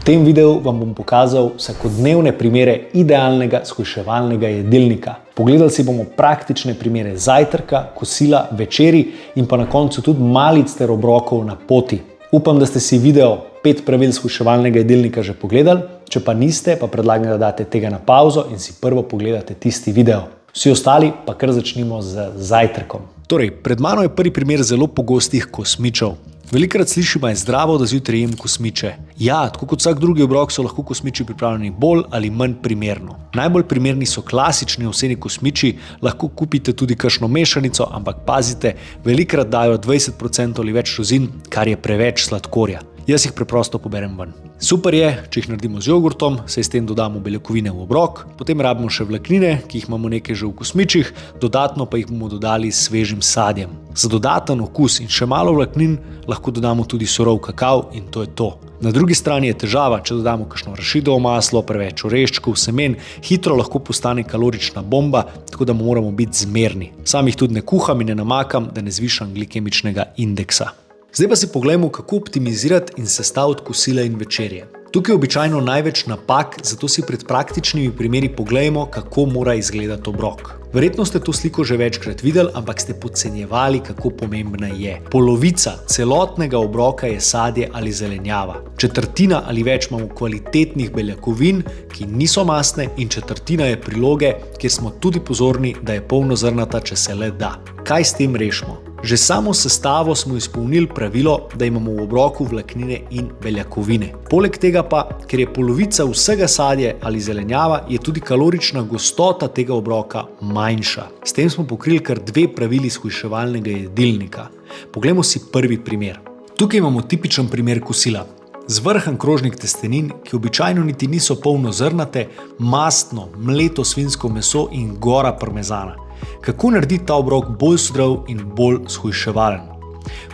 V tem videu vam bom pokazal vsakodnevne primere idealnega shujševalnega jedilnika. Pogledali si bomo praktične primere zajtrka, kosila, večeri in pa na koncu tudi malic ter obrokov na poti. Upam, da ste si video 5 pravil shujševalnega jedilnika že pogledali. Če pa niste, pa predlagam, da date tega na pauzo in si prvo pogledate tisti video. Vsi ostali pa kar začnimo z zajtrkom. Torej, pred mano je prvi primer zelo pogostih kosmičev. Velikokrat slišimo, da je zdravo, da zjutraj jem kosmiče. Ja, tako kot vsak drugi obrok so lahko kosmiči pripravljeni bolj ali manj primerno. Najbolj primerni so klasični ovseni kosmiči, lahko kupite tudi kakšno mešanico, ampak pazite, velikokrat dajo 20% ali več rozin, kar je preveč sladkorja. Jaz jih preprosto poberem ven. Super je, če jih naredimo z jogurtom, saj s tem dodamo beljakovine v obrok, potem rabimo še vlaknine, ki jih imamo nekaj že v kosmičih, dodatno pa jih bomo dodali s svežim sadjem. Za dodaten okus in še malo vlaknin lahko dodamo tudi surov kakav in to je to. Na drugi strani je težava, če dodamo kakšno arašidovo maslo, preveč oreščkov, semen, hitro lahko postane kalorična bomba, tako da moramo biti zmerni. Sam jih tudi ne kuham in ne namakam, da ne zvišam glikemičnega indeksa. Zdaj pa si poglejmo, kako optimizirati in sestaviti kosila in večerje. Tukaj je običajno največ napak, zato si pred praktičnimi primeri poglejmo, kako mora izgledati obrok. Verjetno ste to sliko že večkrat videli, ampak ste podcenjevali, kako pomembna je. Polovica celotnega obroka je sadje ali zelenjava. Četrtina ali več imamo kvalitetnih beljakovin, ki niso mastne, in četrtina je priloge, kjer smo tudi pozorni, da je polnozrnata, če se le da. Kaj s tem rešimo? Že samo sestavo smo izpolnili pravilo, da imamo v obroku vlaknine in beljakovine. Poleg tega pa, ker je polovica vsega sadje ali zelenjava, je tudi kalorična gostota tega obroka manjša. S tem smo pokrili kar 2 pravili shujševalnega jedilnika. Poglejmo si prvi primer. Tukaj imamo tipičen primer kosila. Zvrhan krožnik testenin, ki običajno niti niso polnozrnate, mastno, mleto svinjsko meso in gora parmezana. Kako narediti ta obrok bolj zdrav in bolj shujševalen?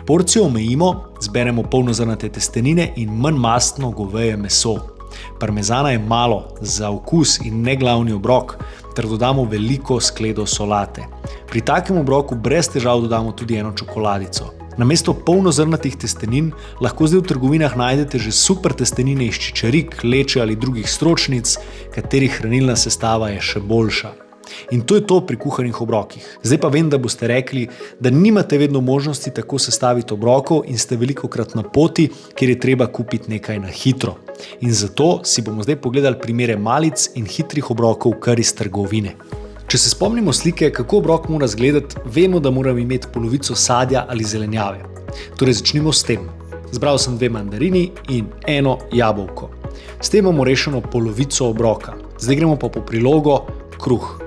Porcijo omejimo, zberemo polnozrnate testenine in manj mastno goveje meso. Parmezana je malo, za okus in ne glavni obrok, ter dodamo veliko skledo solate. Pri takem obroku brez težav dodamo tudi eno čokoladico. Namesto polnozrnatih testenin lahko zdaj v trgovinah najdete že super testenine iz čičarik, leče ali drugih stročnic, katerih hranilna sestava je še boljša. In to je to pri kuhanih obrokih. Zdaj pa vem, da boste rekli, da nimate vedno možnosti tako sestaviti obrokov in ste velikokrat na poti, kjer je treba kupiti nekaj na hitro. In zato si bomo zdaj pogledali primere malic in hitrih obrokov kar iz trgovine. Če se spomnimo slike, kako obrok mora izgledati, vemo, da moramo imeti polovico sadja ali zelenjave. Torej začnimo s tem. Zbral sem 2 mandarini in 1 jabolko. S tem imamo rešeno polovico obroka. Zdaj gremo pa po prilogo kruh.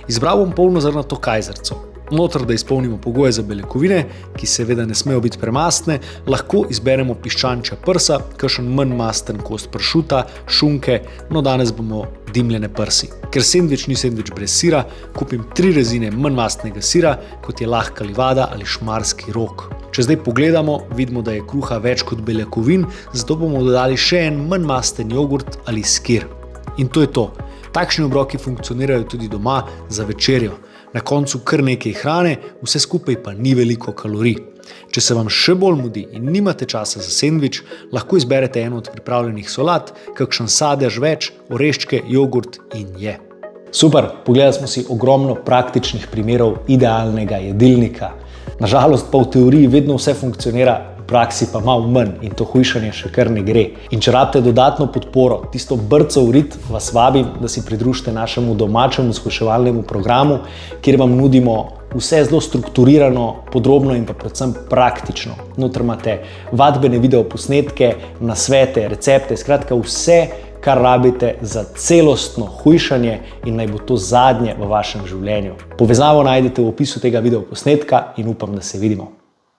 Izbral bom polnozrnato kajzerco. Notr, da izpolnimo pogoje za beljakovine, ki seveda ne smejo biti premastne, lahko izberemo piščančja prsa, kakšen manj masten kost pršuta, šunke, no danes bomo dimljene prsi. Ker sendvič ni sendvič brez sira, kupim 3 rezine manj mastnega sira, kot je lahka livada ali šmarski rog. Če zdaj pogledamo, vidimo, da je kruha več kot beljakovin, zato bomo dodali še en manj masten jogurt ali skir. In to je to. Takšni obroki funkcionirajo tudi doma za večerjo. Na koncu kar nekaj hrane, vse skupaj pa ni veliko kalorij. Če se vam še bolj mudi in nimate časa za sendvič, lahko izberete eno od pripravljenih solat, kakšen sadež več, oreščke, jogurt in je. Super, pogledali smo si ogromno praktičnih primerov idealnega jedilnika. Nažalost pa v teoriji vedno vse funkcionira, v praksi pa malo manj in to hujšanje še kar ne gre. In če rabite dodatno podporo, tisto brco v rit, vas vabim, da si pridružite našemu domačemu shujševalnemu programu, kjer vam nudimo vse zelo strukturirano, podrobno in pa predvsem praktično. Notri imate vadbene videoposnetke, nasvete, recepte, skratka vse, kar rabite za celostno hujšanje in naj bo to zadnje v vašem življenju. Povezavo najdete v opisu tega videoposnetka in upam, da se vidimo.